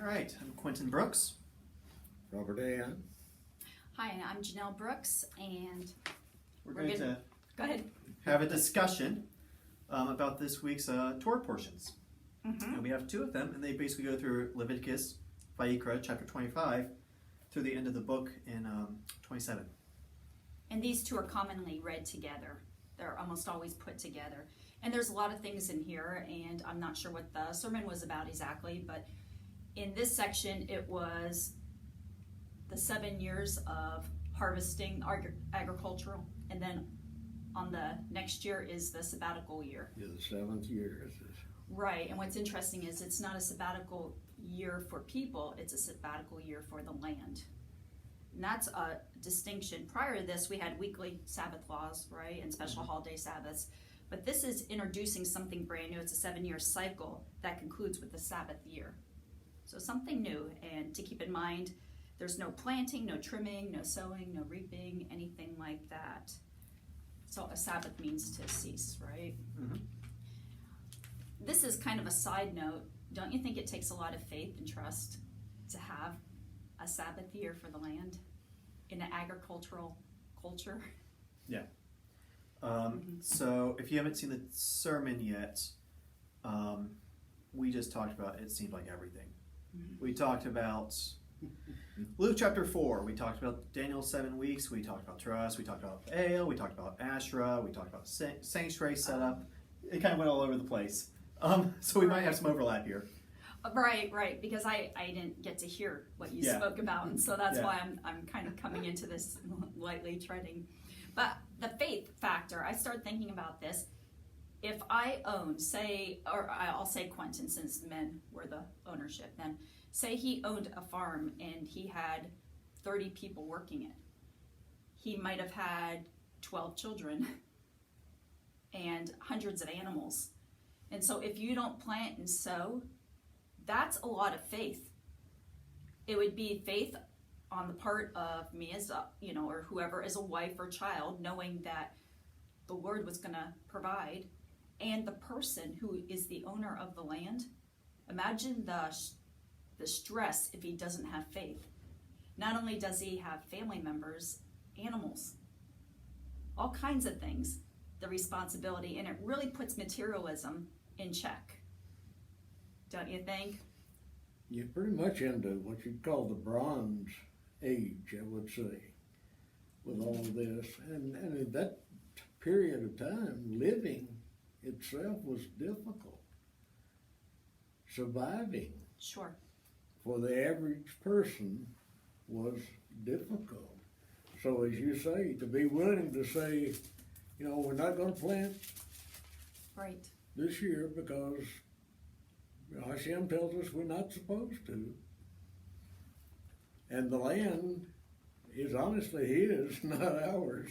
right, I'm Quentin Brooks. Robert Ann. Hi, I'm Janelle Brooks, and We're going to go ahead. have a discussion about this week's Torah portions. And we have two of them, and they basically go through Leviticus, Vayikra, chapter 25, through the end of the book in 27. And these two are commonly read together. They're almost always put together. And there's a lot of things in here, and I'm not sure what the sermon was about exactly, but in this section it was the 7 years of harvesting agricultural, and then on the next year is the sabbatical year. Yeah, the seventh year. Right, and what's interesting is it's not a sabbatical year for people, it's a sabbatical year for the land. And that's a distinction. Prior to this, we had weekly Sabbath laws, right, and special holiday Sabbaths. But this is introducing something brand new. It's a 7-year cycle that concludes with the Sabbath year. So something new, and to keep in mind, there's no planting, no trimming, no sowing, no reaping, anything like that. So a Sabbath means to cease, right? Mm-hmm. This is kind of a side note. Don't you think it takes a lot of faith and trust to have a Sabbath year for the land in an agricultural culture? Yeah. So if you haven't seen the sermon yet, we just talked about, it seemed like everything. We talked about Luke chapter 4, we talked about Daniel's 7 weeks, we talked about trust, we talked about Baal, we talked about Asherah, we talked about sanctuary setup. It kind of went all over the place. So we might have some overlap here. Right, because I didn't get to hear what you spoke about, and so that's why I'm kind of coming into this lightly treading. But the faith factor, I started thinking about this. If I own, say, or I'll say Quentin, since men were the ownership, then say he owned a farm and he had 30 people working it. He might have had 12 children and hundreds of animals. And so if you don't plant and sow, that's a lot of faith. It would be faith on the part of me as a, or whoever as a wife or child, knowing that the Lord was going to provide, and the person who is the owner of the land. Imagine the stress if he doesn't have faith. Not only does he have family members, animals, all kinds of things, the responsibility, and it really puts materialism in check. Don't you think? You're pretty much into what you'd call the Bronze Age, I would say, with all of this. And in that period of time, living itself was difficult. Surviving Sure. for the average person was difficult. So as you say, to be willing to say, we're not going to plant Right. this year because Hashem tells us we're not supposed to. And the land is honestly His, not ours.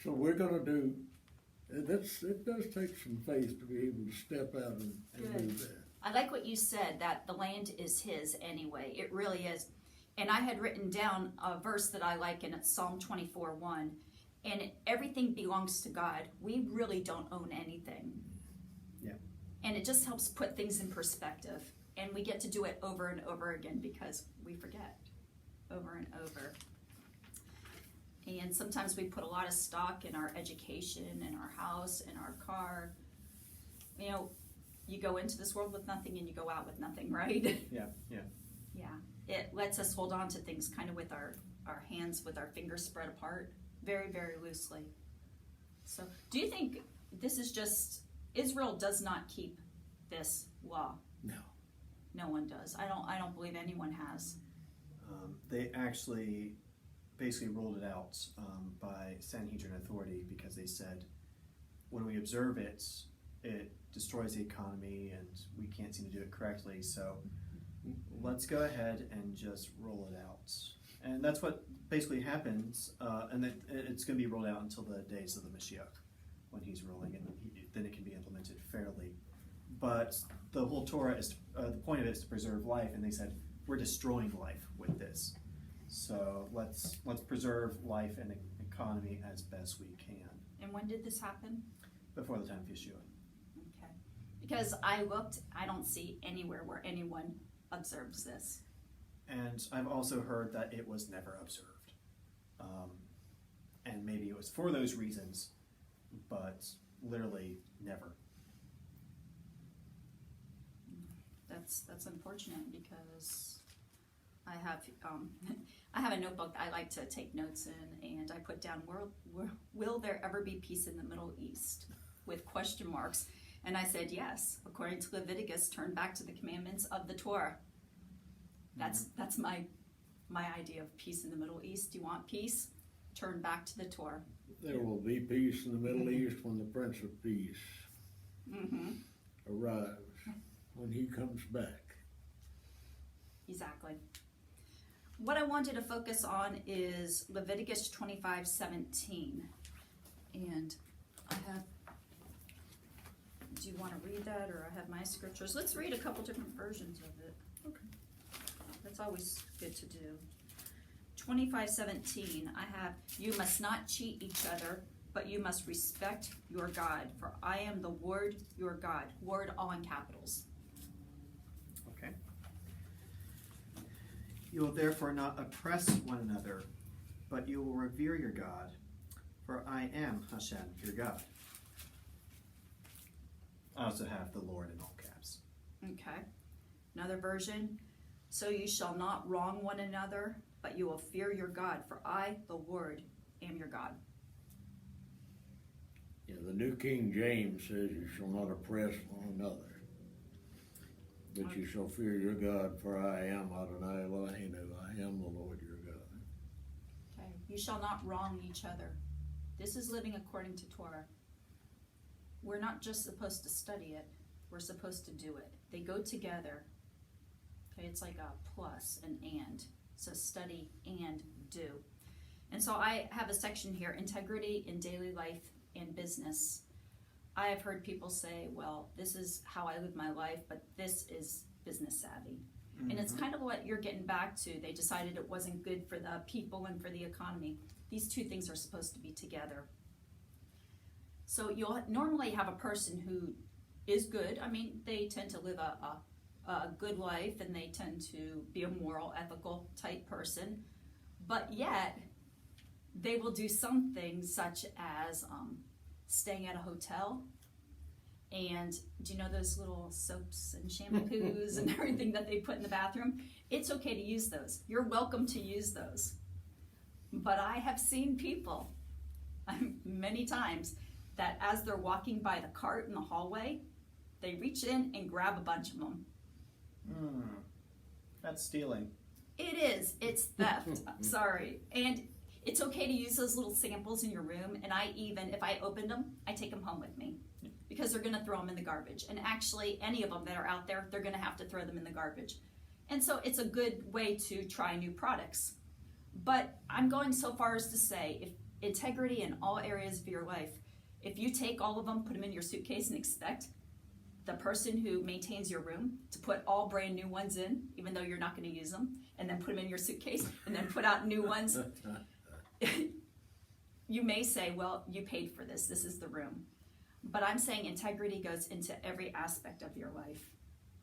So we're going to do, it does take some faith to be able to step out and do that. I like what you said, that the land is His anyway. It really is. And I had written down a verse that I like, and it's Psalm 24:1. And everything belongs to God. We really don't own anything. Yeah. And it just helps put things in perspective. And we get to do it over and over again because we forget over and over. And sometimes we put a lot of stock in our education, in our house, in our car. You go into this world with nothing and you go out with nothing, right? Yeah. Yeah. It lets us hold on to things kind of with our hands, with our fingers spread apart, very, very loosely. So do you think this is just, Israel does not keep this law? No. No one does. I don't believe anyone has. They actually basically rolled it out by Sanhedrin authority because they said when we observe it, it destroys the economy and we can't seem to do it correctly. So let's go ahead and just roll it out. And that's what basically happens, and it's going to be rolled out until the days of the Mashiach, when he's ruling, and then it can be implemented fairly. But the whole Torah is, the point of it is to preserve life, and they said, we're destroying life with this. So let's preserve life and economy as best we can. And when did this happen? Before the time of Yeshua. Okay. Because I looked, I don't see anywhere where anyone observes this. And I've also heard that it was never observed. And maybe it was for those reasons, but literally never. That's unfortunate because I have I have a notebook that I like to take notes in, and I put down will there ever be peace in the Middle East with question marks, and I said yes, according to Leviticus, turn back to the commandments of the Torah. That's my idea of peace in the Middle East. You want peace? Turn back to the Torah. There will be peace in the Middle East when the Prince of Peace arrives, when he comes back. Exactly. What I wanted to focus on is Leviticus 25:17. And I have, do you want to read that, or I have my scriptures? Let's read a couple different versions of it. Okay. That's always good to do. 25:17, I have, you must not cheat each other, but you must respect your God, for I am the Lord your God. Word all in capitals. Okay. You will therefore not oppress one another, but you will revere your God, for I am Hashem, your God. I also have the Lord in all caps. Okay. Another version, so you shall not wrong one another, but you will fear your God, for I, the Lord, am your God. Yeah, the New King James says you shall not oppress one another, but you shall fear your God, for I am Adonai Eloheinu, I am the Lord your God. Okay. You shall not wrong each other. This is living according to Torah. We're not just supposed to study it, we're supposed to do it. They go together. Okay, it's like a plus, an and. So study and do. And so I have a section here, integrity in daily life and business. I have heard people say, well, this is how I live my life, but this is business savvy. Mm-hmm. And it's kind of what you're getting back to. They decided it wasn't good for the people and for the economy. These two things are supposed to be together. So you'll normally have a person who is good. I mean, they tend to live a good life, and they tend to be a moral, ethical type person. But yet, they will do some things such as staying at a hotel. And do you know those little soaps and shampoos and everything that they put in the bathroom? It's okay to use those. You're welcome to use those. But I have seen people many times that as they're walking by the cart in the hallway, they reach in and grab a bunch of them. That's stealing. It is. It's theft. Sorry. And it's okay to use those little samples in your room. And I even, if I opened them, I take them home with me. Because they're going to throw them in the garbage. And actually, any of them that are out there, they're going to have to throw them in the garbage. And so it's a good way to try new products. But I'm going so far as to say, if integrity in all areas of your life, if you take all of them, put them in your suitcase, and expect the person who maintains your room to put all brand new ones in, even though you're not going to use them, and then put them in your suitcase, and then put out new ones, you may say, well, you paid for this. This is the room. But I'm saying integrity goes into every aspect of your life,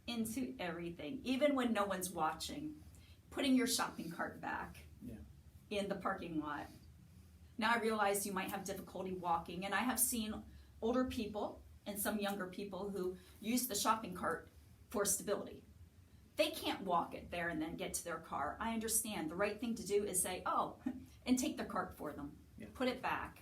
into everything, even when no one's watching. Putting your shopping cart back in the parking lot. Now I realize you might have difficulty walking, and I have seen older people and some younger people who use the shopping cart for stability. They can't walk it there and then get to their car. I understand. The right thing to do is say, oh, and take the cart for them. Yeah. Put it back.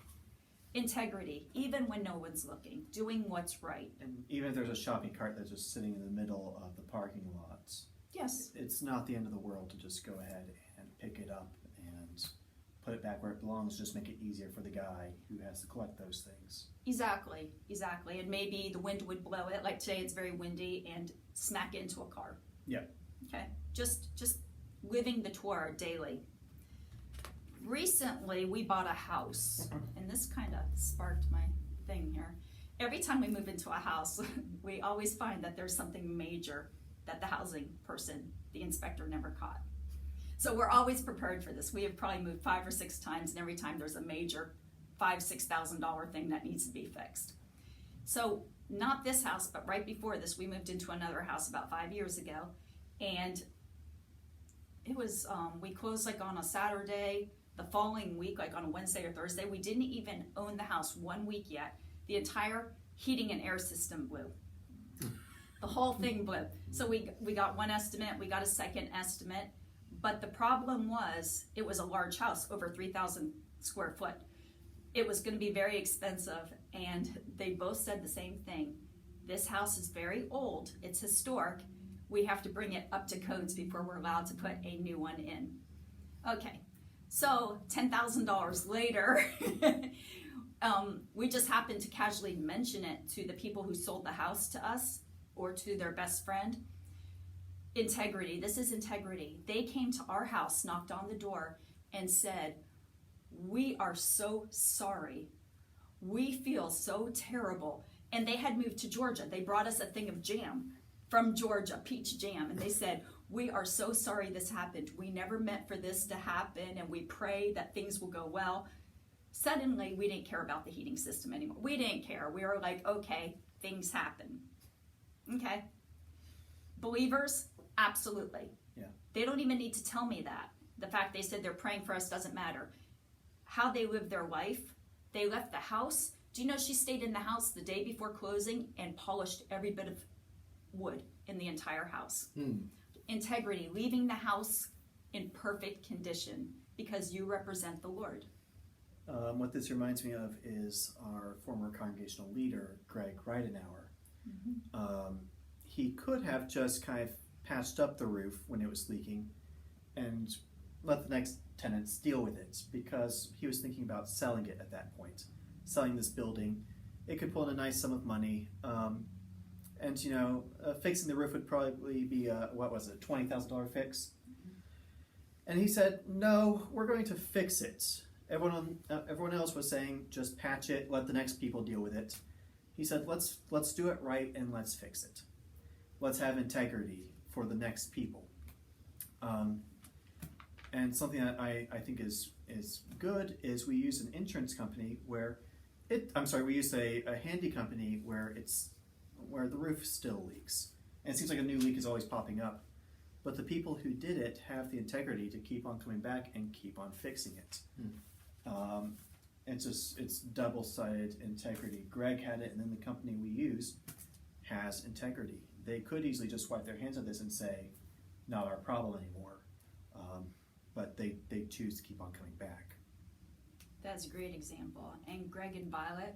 Integrity, even when no one's looking, doing what's right. And even if there's a shopping cart that's just sitting in the middle of the parking lots, Yes. it's not the end of the world to just go ahead and pick it up and put it back where it belongs. Just make it easier for the guy who has to collect those things. Exactly. And maybe the wind would blow it, like today it's very windy, and smack it into a car. Yeah. Okay. Just living the Torah daily. Recently, we bought a house, and this kind of sparked my thing here. Every time we move into a house, we always find that there's something major that the housing person, the inspector, never caught. So we're always prepared for this. We have probably moved 5 or 6 times, and every time there's a major $5,000-$6,000 thing that needs to be fixed. So not this house, but right before this, we moved into another house about 5 years ago, And it was, we closed like on a Saturday. The following week, like on a Wednesday or Thursday, we didn't even own the house 1 week yet. The entire heating and air system blew. The whole thing blew. So we got one estimate, we got a second estimate, but the problem was it was a large house, over 3,000 square foot. It was going to be very expensive, and they both said the same thing. This house is very old, it's historic. We have to bring it up to codes before we're allowed to put a new one in. Okay, so $10,000 later, we just happened to casually mention it to the people who sold the house to us or to their best friend. Integrity, this is integrity. They came to our house, knocked on the door, and said, "We are so sorry. We feel so terrible." And they had moved to Georgia. They brought us a thing of jam from Georgia, peach jam, and they said, "We are so sorry this happened. We never meant for this to happen, and we pray that things will go well." Suddenly, we didn't care about the heating system anymore. We didn't care. We were like, okay, things happen. Okay. Believers, absolutely. Yeah. They don't even need to tell me that. The fact they said they're praying for us doesn't matter. How they live their life, they left the house. Do you know she stayed in the house the day before closing and polished every bit of wood in the entire house? Integrity, leaving the house in perfect condition because you represent the Lord. What this reminds me of is our former congregational leader, Greg Reidenauer. He could have just kind of patched up the roof when it was leaking and let the next tenants deal with it, because he was thinking about selling it at that point, selling this building. It could pull in a nice sum of money, and fixing the roof would probably be a $20,000 fix. And he said, "No, we're going to fix it." Everyone else was saying, "Just patch it, let the next people deal with it." He said, let's do it right and let's fix it. Let's have integrity for the next people. And something that I think is good is we use an insurance company we use a handy company where the roof still leaks. And it seems like a new leak is always popping up. But the people who did it have the integrity to keep on coming back and keep on fixing it. It's double-sided integrity. Greg had it, and then the company we use has integrity. They could easily just wipe their hands of this and say, "Not our problem anymore," but they choose to keep on coming back. That's a great example. And Greg and Violet,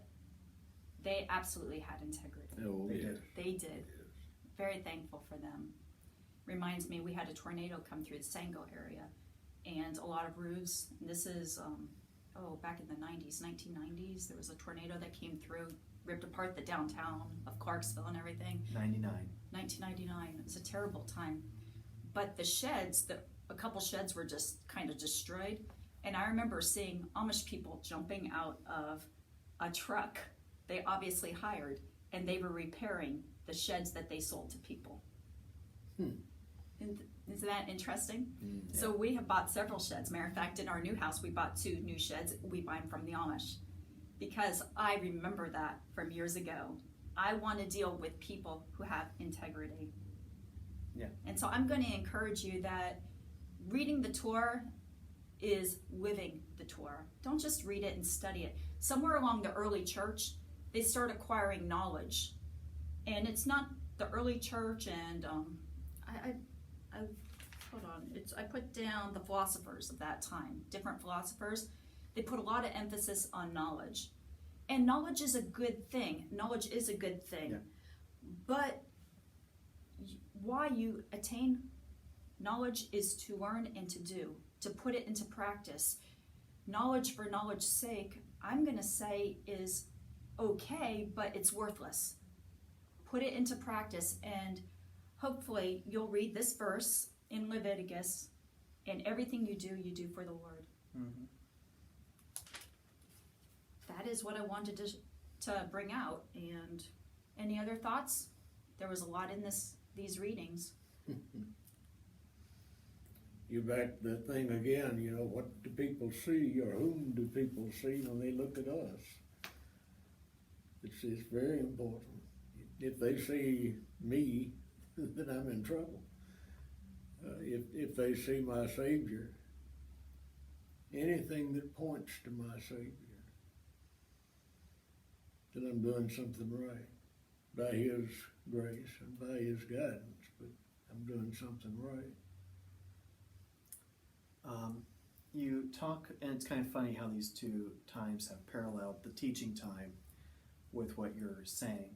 they absolutely had integrity. Oh, They yes. did. They did. Very thankful for them. Reminds me, we had a tornado come through the Sango area, and a lot of roofs. This is back in the 1990s. There was a tornado that came through, ripped apart the downtown of Clarksville and everything. 1999. It was a terrible time. But the sheds, a couple sheds were just kind of destroyed. And I remember seeing Amish people jumping out of a truck they obviously hired, and they were repairing the sheds that they sold to people. Isn't that interesting? Yeah. So we have bought several sheds. Matter of fact, in our new house, we bought 2 new sheds. We buy them from the Amish because I remember that from years ago. I want to deal with people who have integrity. Yeah. And so I'm going to encourage you that reading the Torah is living the Torah. Don't just read it and study it. Somewhere along the early church, they start acquiring knowledge. And it's not the early church, and I put down the philosophers of that time, different philosophers. They put a lot of emphasis on knowledge. And knowledge is a good thing. Knowledge is a good thing. Yeah. But why you attain knowledge is to learn and to do, to put it into practice. Knowledge for knowledge's sake, I'm going to say, is okay, but it's worthless. Put it into practice, and hopefully you'll read this verse in Leviticus, and everything you do for the Lord. Mm-hmm. That is what I wanted to bring out. And any other thoughts? There was a lot in these readings. You back to that thing again, what do people see, or whom do people see when they look at us? It's very important. If they see me, then I'm in trouble. if they see my Savior, anything that points to my Savior, that I'm doing something right by His grace and by His guidance, but I'm doing something right. You talk, and it's kind of funny how these two times have paralleled the teaching time with what you're saying.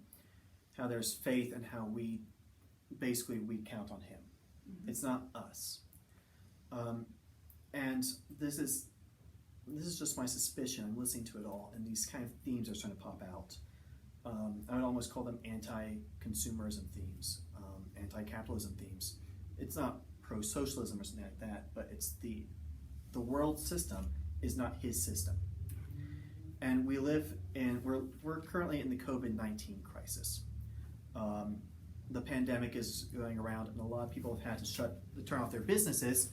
How there's faith and how we count on Him. Mm-hmm. It's not us. And this is just my suspicion. I'm listening to it all, and these kind of themes are starting to pop out. I would almost call them anti-consumerism themes, anti-capitalism themes. It's not pro-socialism or something like that, but it's the world system is not His system. And we're currently in the COVID-19 crisis. The pandemic is going around, and a lot of people have had to turn off their businesses,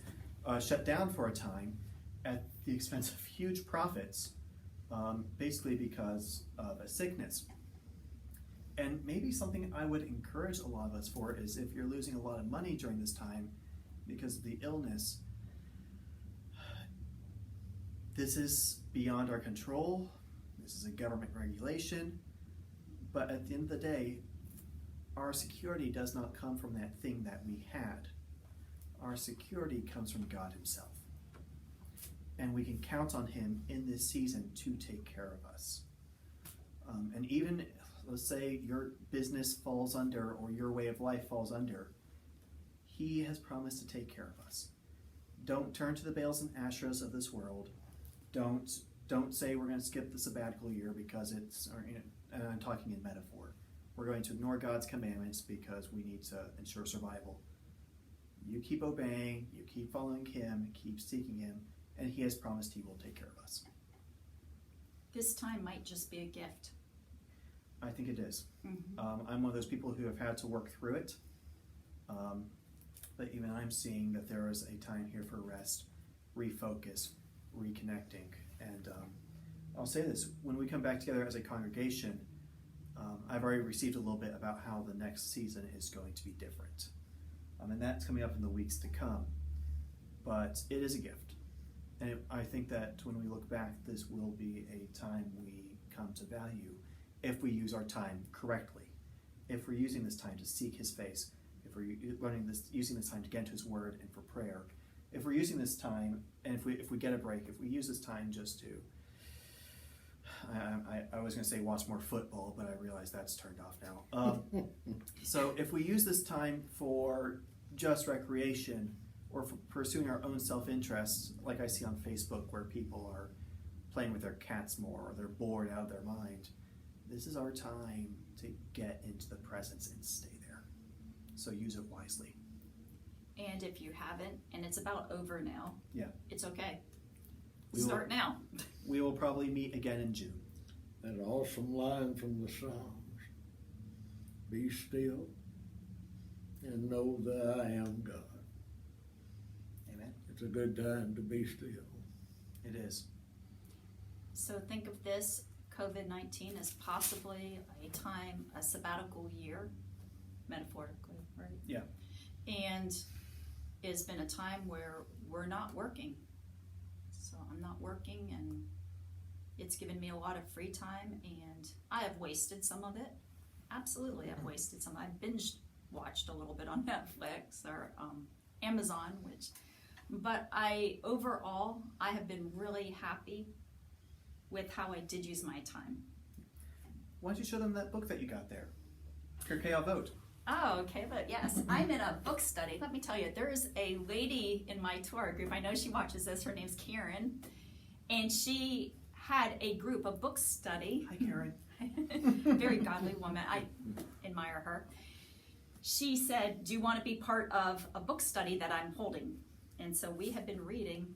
shut down for a time at the expense of huge profits, basically because of a sickness. And maybe something I would encourage a lot of us for is, if you're losing a lot of money during this time because of the illness, this is beyond our control. This is a government regulation. But at the end of the day, our security does not come from that thing that we had. Our security comes from God Himself. And we can count on Him in this season to take care of us. And even, let's say your business falls under, or your way of life falls under, He has promised to take care of us. Don't turn to the Baals and Asherahs of this world. Don't say we're going to skip the sabbatical year because and I'm talking in metaphor. We're going to ignore God's commandments because we need to ensure survival. You keep obeying, you keep following Him, keep seeking Him, and He has promised He will take care of us. This time might just be a gift. I think it is. Mm-hmm. I'm one of those people who have had to work through it. But even I'm seeing that there is a time here for rest, refocus, reconnecting. And I'll say this, when we come back together as a congregation, I've already received a little bit about how the next season is going to be different. And that's coming up in the weeks to come. But it is a gift. And I think that when we look back, this will be a time we come to value if we use our time correctly. If we're using this time to seek His face, if we're using this time to get into His Word and for prayer, if we're using this time, and if we get a break, if we use this time just to, I was going to say watch more football, but I realize that's turned off now. So if we use this time for just recreation, or for pursuing our own self-interests, like I see on Facebook where people are playing with their cats more, or they're bored out of their mind, this is our time to get into the presence and stay there. So use it wisely. And if you haven't, and it's about over now, yeah, it's okay. Start now. We will probably meet again in June. That awesome line from the Psalms, be still and know that I am God. Amen. It's a good time to be still. It is. So think of this COVID-19 as possibly a sabbatical year, metaphorically, right? Yeah. And it's been a time where we're not working. So I'm not working, and it's given me a lot of free time, and I have wasted some of it. Absolutely, I've wasted some. I've binge watched a little bit on Netflix or Amazon, but overall, I have been really happy with how I did use my time. Why don't you show them that book that you got there? Kirkei Avot. Oh, okay, but yes, I'm in a book study. Let me tell you, there is a lady in my Torah group. I know she watches this. Her name's Karen, and she had a group, a book study. Hi, Karen. Very godly woman. I admire her. She said, do you want to be part of a book study that I'm holding? And so we have been reading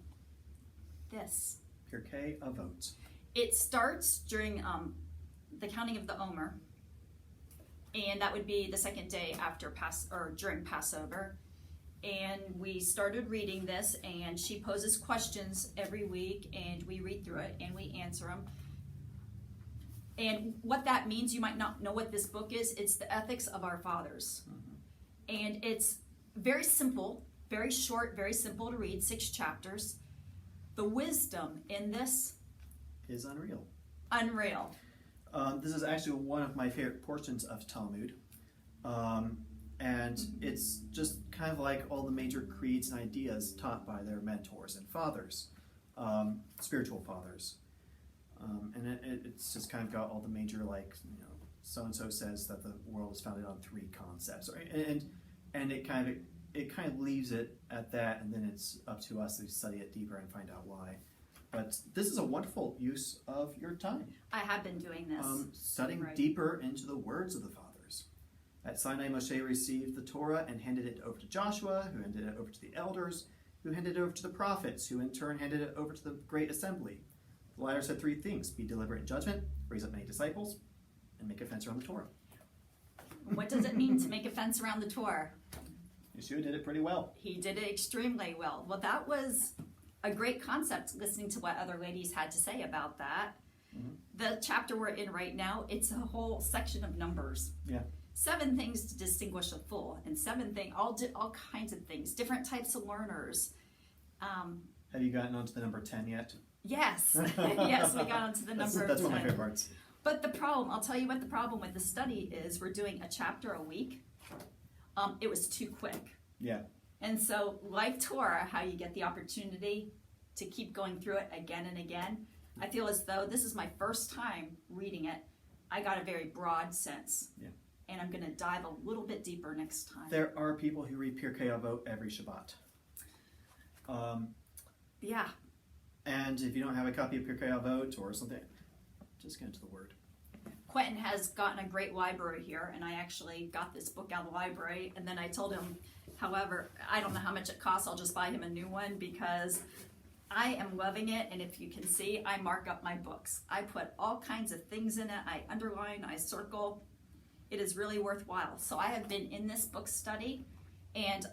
this. Kirkei Avot. It starts during the counting of the Omer, and that would be the second day after during Passover. And we started reading this, and she poses questions every week, and we read through it and we answer them. And what that means, you might not know what this book is. It's the ethics of our fathers. Mm-hmm. And it's very simple, Very short, very simple to read, 6 chapters. The wisdom in this Is unreal. unreal. This is actually one of my favorite portions of Talmud. And it's just kind of like all the major creeds and ideas taught by their mentors and fathers, spiritual fathers. And it's just kind of got all the major, like, so-and-so says that the world is founded on 3 concepts. And it kind of leaves it at that, and then it's up to us to study it deeper and find out why. But this is a wonderful use of your time. I have been doing this. Studying Right. deeper into the words of the fathers. At Sinai, Moshe received the Torah and handed it over to Joshua, who handed it over to the elders, who handed it over to the prophets, who in turn handed it over to the great assembly. The latter said 3 things: be deliberate in judgment, raise up many disciples, and make a fence around the Torah. What does it mean to make a fence around the Torah? Yeshua did it pretty well. He did it extremely well. Well, that was a great concept, listening to what other ladies had to say about that. Mm-hmm. The chapter we're in right now, it's a whole section of numbers. Yeah. 7 things to distinguish a fool, and 7 things, all kinds of things, different types of learners. Have you gotten onto the number 10 yet? Yes, yes, we got onto the number That's of 10. one of my favorite parts. But the problem, I'll tell you what the problem with the study is, we're doing a chapter a week. It was too quick. Yeah. And so, like Torah, how you get the opportunity to keep going through it again and again, I feel as though this is my first time reading it. I got a very broad sense. Yeah. And I'm going to dive a little bit deeper next time. There are people who read Pirkei Avot every Shabbat. Yeah. And if you don't have a copy of Pirkei Avot or something, just get into the Word. Quentin has gotten a great library here, and I actually got this book out of the library, and then I told him, however, I don't know how much it costs, I'll just buy him a new one, because I am loving it, and if you can see, I mark up my books. I put all kinds of things in it, I underline, I circle. It is really worthwhile. So I have been in this book study, and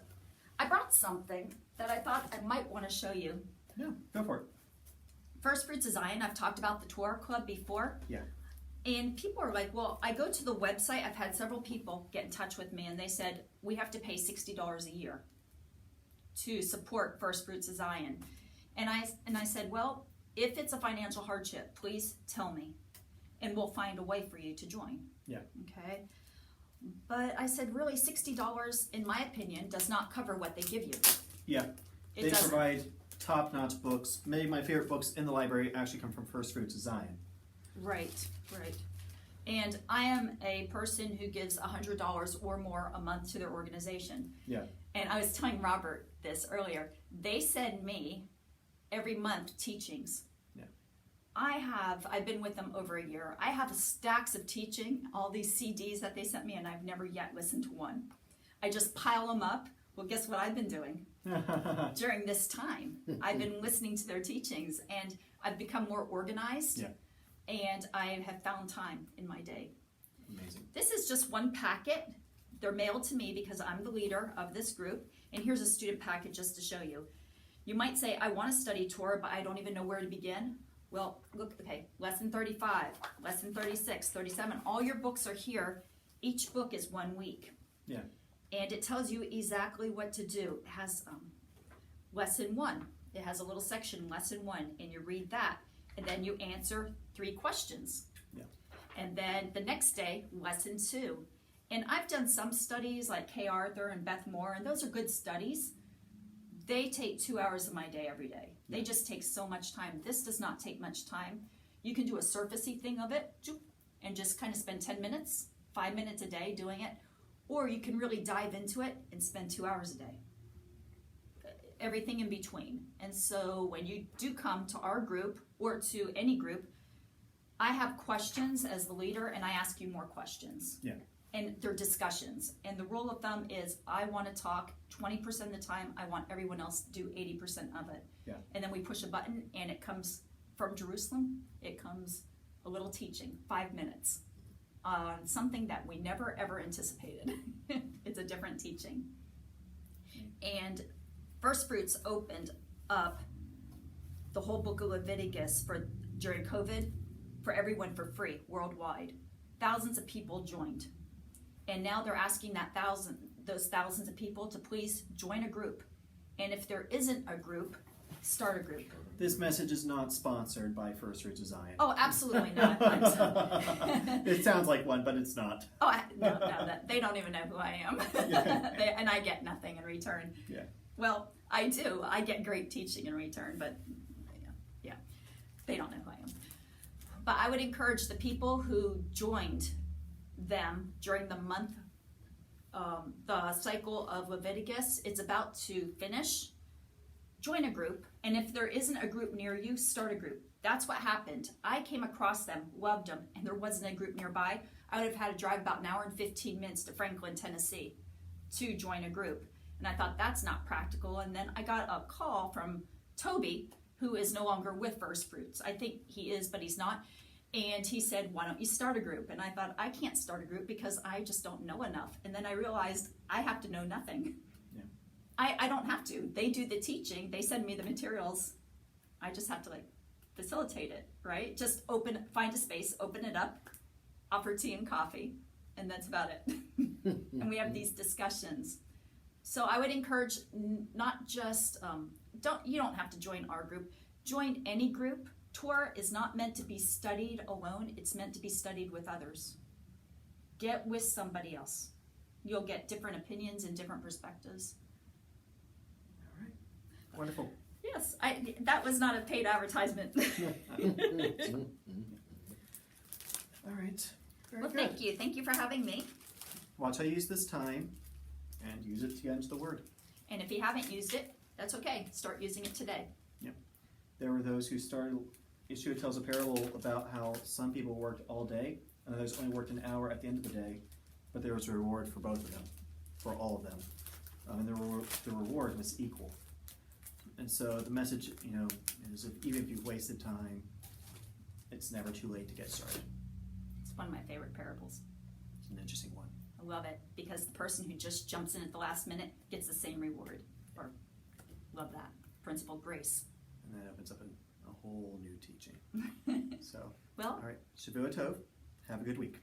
I brought something that I thought I might want to show you. Yeah, go for it. First Fruits of Zion, I've talked about the Torah Club before. Yeah. And people are like, well, I go to the website. I've had several people get in touch with me, and they said, we have to pay $60 a year to support First Fruits of Zion. And I said, well, if it's a financial hardship, please tell me, and we'll find a way for you to join. Yeah. Okay. But I said, really, $60, in my opinion, does not cover what they give you. Yeah. It They doesn't. provide top-notch books. Many of my favorite books in the library actually come from First Fruits of Zion. Right, right. And I am a person who gives $100 or more a month to their organization. Yeah. And I was telling Robert this earlier. They send me every month teachings. Yeah. I've been with them over a year. I have stacks of teaching, all these CDs that they sent me, and I've never yet listened to one. I just pile them up. Well, guess what I've been doing during this time? I've been listening to their teachings, and I've become more organized. Yeah. And I have found time in my day. Amazing. This is just one packet. They're mailed to me because I'm the leader of this group. And here's a student packet just to show you. You might say, I want to study Torah, but I don't even know where to begin. Well, look, okay, lesson 35, lesson 36, 37, all your books are here. Each book is 1 week. Yeah. And it tells you exactly what to do. It has lesson 1. It has a little section, lesson 1, and you read that. And then you answer 3 questions. Yeah. And then the next day, lesson 2. And I've done some studies like Kay Arthur and Beth Moore, and those are good studies. They take 2 hours of my day every day. They just take so much time. This does not take much time. You can do a surfacey thing of it and just kind of spend 10 minutes, 5 minutes a day doing it. Or you can really dive into it and spend 2 hours a day. Everything in between. And so when you do come to our group or to any group, I have questions as the leader, and I ask you more questions. Yeah. And they're discussions. And the rule of thumb is I want to talk 20% of the time. I want everyone else to do 80% of it. Yeah. And then we push a button, and it comes from Jerusalem. It comes a little teaching, 5 minutes, on something that we never ever anticipated. It's a different teaching. And First Fruits opened up the whole book of Leviticus during COVID for everyone for free worldwide. Thousands of people joined. And now they're asking those thousands of people to please join a group And if there isn't a group, start a group. This message is not sponsored by First Fruits of Zion. Oh, absolutely not. It sounds like one, but it's not. No, they don't even know who I am. And I get nothing in return. Yeah. Well, I do. I get great teaching in return, but yeah, they don't know who I am. But I would encourage the people who joined them during the month, the cycle of Leviticus, it's about to finish. Join a group, and if there isn't a group near you, start a group. That's what happened. I came across them, loved them, and there wasn't a group nearby. I would have had to drive about an hour and 15 minutes to Franklin, Tennessee to join a group. And I thought, that's not practical. And then I got a call from Toby, who is no longer with First Fruits. I think he is, but he's not. And he said, why don't you start a group? And I thought, I can't start a group because I just don't know enough. And then I realized I have to know nothing. I don't have to. They do the teaching. They send me the materials. I just have to facilitate it, right? Just find a space, open it up, offer tea and coffee, and that's about it. And we have these discussions. So I would encourage not just, you don't have to join our group. Join any group. Torah is not meant to be studied alone. It's meant to be studied with others. Get with somebody else. You'll get different opinions and different perspectives. Wonderful. Yes, that was not a paid advertisement. All right. Very Well, good. thank you. Thank you for having me. Watch how you use this time and use it to get into the Word. And if you haven't used it, that's okay. Start using it today. There were those who started, Yeshua tells a parable about how some people worked all day and others only worked an hour at the end of the day, but there was a reward for both of them, for all of them. And the reward was equal. And so the message, is even if you've wasted time, it's never too late to get started. It's one of my favorite parables. It's an interesting one. I love it because the person who just jumps in at the last minute gets the same reward. Or love that principle, grace. And that opens up a whole new teaching. So, Well, all right, Shavua Tov. Have a good week.